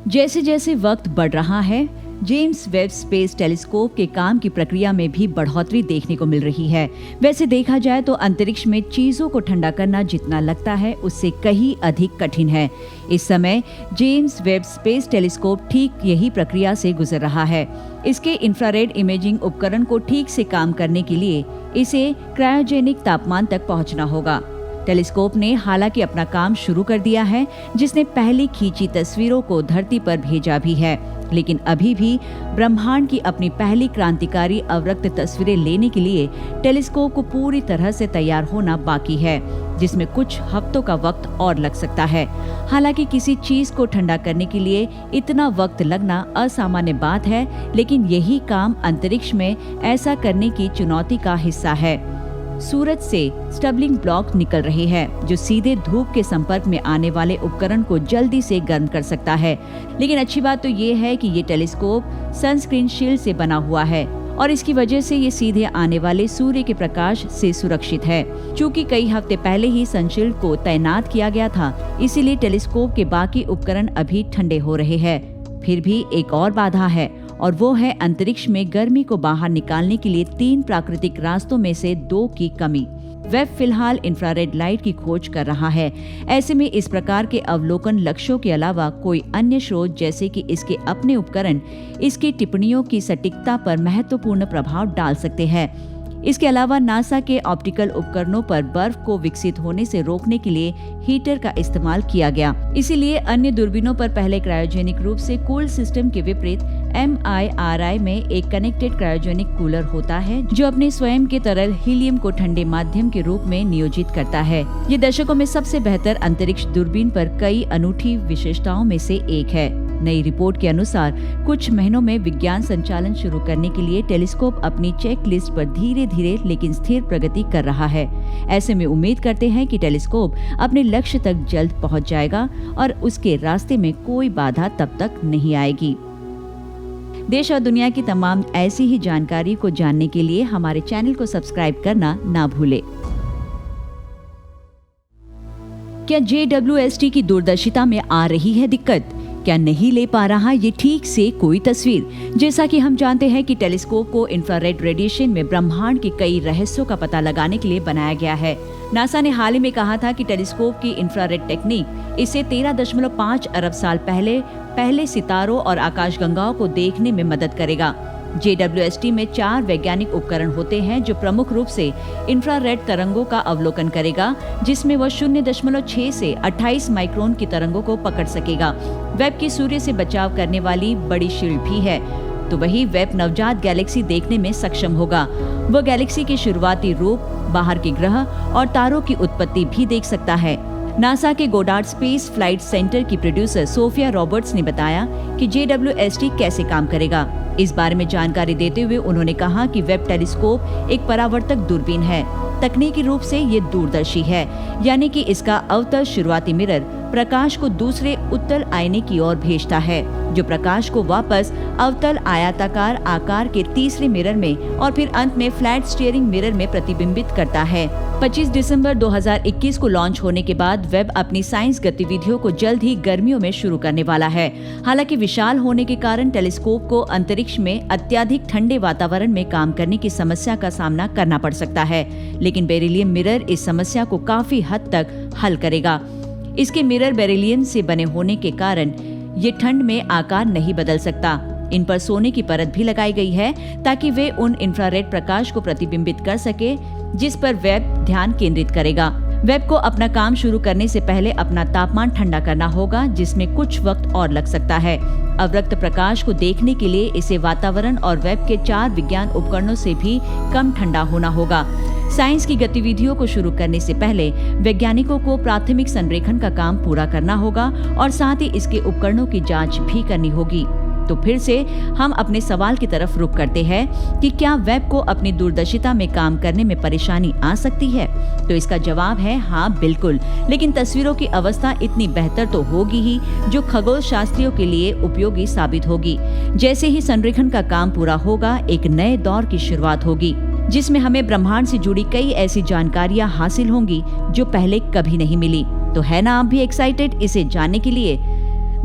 जैसे जैसे वक्त बढ़ रहा है, जेम्स वेब स्पेस टेलीस्कोप के काम की प्रक्रिया में भी बढ़ोतरी देखने को मिल रही है। वैसे देखा जाए तो अंतरिक्ष में चीजों को ठंडा करना जितना लगता है उससे कहीं अधिक कठिन है। इस समय जेम्स वेब स्पेस टेलीस्कोप ठीक यही प्रक्रिया से गुजर रहा है। इसके इंफ्रारेड इमेजिंग उपकरण को ठीक से काम करने के लिए इसे क्रायोजेनिक तापमान तक पहुंचना होगा। टेलीस्कोप ने हालांकि अपना काम शुरू कर दिया है, जिसने पहली खींची तस्वीरों को धरती पर भेजा भी है, लेकिन अभी भी ब्रह्मांड की अपनी पहली क्रांतिकारी अवरक्त तस्वीरें लेने के लिए टेलीस्कोप को पूरी तरह से तैयार होना बाकी है, जिसमें कुछ हफ्तों का वक्त और लग सकता है। हालांकि किसी चीज को ठंडा करने के लिए इतना वक्त लगना असामान्य बात है, लेकिन यही काम अंतरिक्ष में ऐसा करने की चुनौती का हिस्सा है। सूरज से स्टबलिंग ब्लॉक निकल रहे हैं, जो सीधे धूप के संपर्क में आने वाले उपकरण को जल्दी से गर्म कर सकता है। लेकिन अच्छी बात तो ये है कि ये टेलीस्कोप सनस्क्रीन शील्ड से बना हुआ है और इसकी वजह से ये सीधे आने वाले सूर्य के प्रकाश से सुरक्षित है। चूँकि कई हफ्ते पहले ही सनशील्ड को तैनात किया गया था, इसीलिए टेलीस्कोप के बाकी उपकरण अभी ठंडे हो रहे हैं। फिर भी एक और बाधा है, और वो है अंतरिक्ष में गर्मी को बाहर निकालने के लिए 3 प्राकृतिक रास्तों में से 2 की कमी। वेब फिलहाल इंफ्रारेड लाइट की खोज कर रहा है। ऐसे में इस प्रकार के अवलोकन लक्ष्यों के अलावा कोई अन्य स्रोत, जैसे कि इसके अपने उपकरण, इसकी टिप्पणियों की सटीकता पर महत्वपूर्ण प्रभाव डाल सकते हैं। इसके अलावा नासा के ऑप्टिकल उपकरणों पर बर्फ को विकसित होने से रोकने के लिए हीटर का इस्तेमाल किया गया। इसीलिए अन्य दूरबीनों पर पहले क्रायोजेनिक रूप से कूल्ड सिस्टम के विपरीत MIRI में एक कनेक्टेड क्रायोजेनिक कूलर होता है, जो अपने स्वयं के तरल हीलियम को ठंडे माध्यम के रूप में नियोजित करता है। ये दशकों में सबसे बेहतर अंतरिक्ष दूरबीन पर कई अनूठी विशेषताओं में से एक है। नई रिपोर्ट के अनुसार कुछ महीनों में विज्ञान संचालन शुरू करने के लिए टेलीस्कोप अपनी चेक लिस्ट पर धीरे धीरे लेकिन स्थिर प्रगति कर रहा है। ऐसे में उम्मीद करते हैं कि टेलीस्कोप अपने लक्ष्य तक जल्द पहुंच जाएगा और उसके रास्ते में कोई बाधा तब तक नहीं आएगी। देश और दुनिया की तमाम ऐसी ही जानकारी को जानने के लिए हमारे चैनल को सब्सक्राइब करना ना भूले। क्या JWST की दूरदर्शिता में आ रही है दिक्कत? क्या नहीं ले पा रहा ये ठीक से कोई तस्वीर? जैसा कि हम जानते हैं कि टेलीस्कोप को इंफ्रारेड रेडिएशन में ब्रह्मांड के कई रहस्यों का पता लगाने के लिए बनाया गया है। नासा ने हाल ही में कहा था कि टेलीस्कोप की इंफ्रारेड टेक्निक इसे 13.5 अरब साल पहले सितारों और आकाशगंगाओं को देखने में मदद करेगा। JWST में 4 वैज्ञानिक उपकरण होते हैं, जो प्रमुख रूप से इंफ्रारेड तरंगों का अवलोकन करेगा, जिसमें वह 0.6 से 28 माइक्रोन की तरंगों को पकड़ सकेगा। वेब की सूर्य से बचाव करने वाली बड़ी शील्ड भी है। तो वही वेब नवजात गैलेक्सी देखने में सक्षम होगा। वह गैलेक्सी के शुरुआती रूप, बाहर के ग्रह और तारों की उत्पत्ति भी देख सकता है। नासा के गोडार्ड स्पेस फ्लाइट सेंटर की प्रोड्यूसर सोफिया रॉबर्ट्स ने बताया कि JWST कैसे काम करेगा। इस बारे में जानकारी देते हुए उन्होंने कहा कि वेब टेलीस्कोप एक परावर्तक दूरबीन है। तकनीकी रूप से ये दूरदर्शी है, यानी कि इसका अवतल शुरुआती मिरर प्रकाश को दूसरे उत्तल आईने की ओर भेजता है, जो प्रकाश को वापस अवतल आयताकार आकार के तीसरे मिरर में और फिर अंत में फ्लैट स्टीयरिंग मिरर में प्रतिबिंबित करता है। 25 दिसंबर 2021 को लॉन्च होने के बाद वेब अपनी साइंस गतिविधियों को जल्द ही गर्मियों में शुरू करने वाला है। हालांकि विशाल होने के कारण टेलीस्कोप को अंतरिक्ष में अत्यधिक ठंडे वातावरण में काम करने की समस्या का सामना करना पड़ सकता है, लेकिन बेरिलियम मिरर इस समस्या को काफी हद तक हल करेगा। इसके मिरर बेरिलियम से बने होने के कारण ये ठंड में आकार नहीं बदल सकता। इन पर सोने की परत भी लगाई गई है, ताकि वे उन इंफ्रारेड प्रकाश को प्रतिबिंबित कर सके जिस पर वेब ध्यान केंद्रित करेगा। वेब को अपना काम शुरू करने से पहले अपना तापमान ठंडा करना होगा, जिसमें कुछ वक्त और लग सकता है। अवरक्त प्रकाश को देखने के लिए इसे वातावरण और वेब के 4 विज्ञान उपकरणों से भी कम ठंडा होना होगा। साइंस की गतिविधियों को शुरू करने से पहले वैज्ञानिकों को प्राथमिक संरेखन का काम पूरा करना होगा और साथ ही इसके उपकरणों की जांच भी करनी होगी। तो फिर से हम अपने सवाल की तरफ रुख करते हैं कि क्या वेब को अपनी दूरदर्शिता में काम करने में परेशानी आ सकती है? तो इसका जवाब है हाँ, बिल्कुल। लेकिन तस्वीरों की अवस्था इतनी बेहतर तो होगी ही, जो खगोल शास्त्रियों के लिए उपयोगी साबित होगी। जैसे ही संरेखन का काम पूरा होगा, एक नए दौर की शुरुआत होगी, जिसमें हमें ब्रह्मांड से जुड़ी कई ऐसी जानकारियां हासिल होंगी जो पहले कभी नहीं मिली। तो है ना आप भी एक्साइटेड इसे जानने के लिए?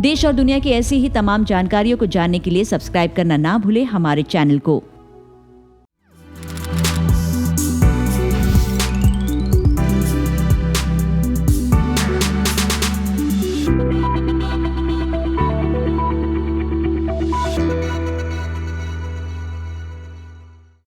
देश और दुनिया की ऐसी ही तमाम जानकारियों को जानने के लिए सब्सक्राइब करना ना भूलें हमारे चैनल को।